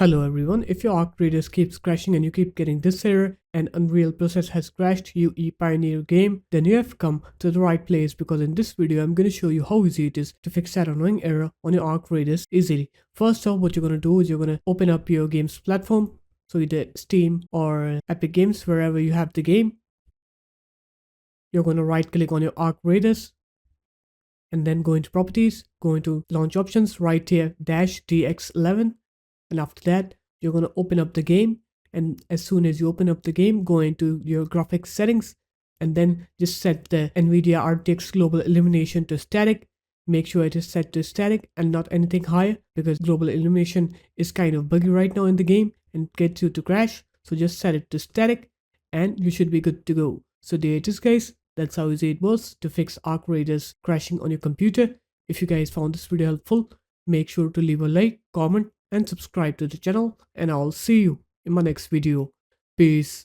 Hello everyone, if your Arc Raiders keeps crashing and you keep getting this error and Unreal process has crashed UE-Pioneer game, then you have come to the right place because in this video I'm going to show you how easy it is to fix that annoying error on your Arc Raiders easily. First off, what you're going to do is you're going to open up your game's platform, so either Steam or Epic Games, wherever you have the game. You're going to right click on your Arc Raiders and then go into properties, go into launch options, right here -DX11. And after that, you're going to open up the game. And as soon as you open up the game, go into your graphics settings and then just set the NVIDIA RTX global illumination to static. Make sure it is set to static and not anything higher, because global illumination is kind of buggy right now in the game and gets you to crash. So just set it to static and you should be good to go. So there it is, guys. That's how easy it was to fix Arc Raiders crashing on your computer. If you guys found this video helpful, make sure to leave a like, comment, and subscribe to the channel, and I'll see you in my next video. Peace.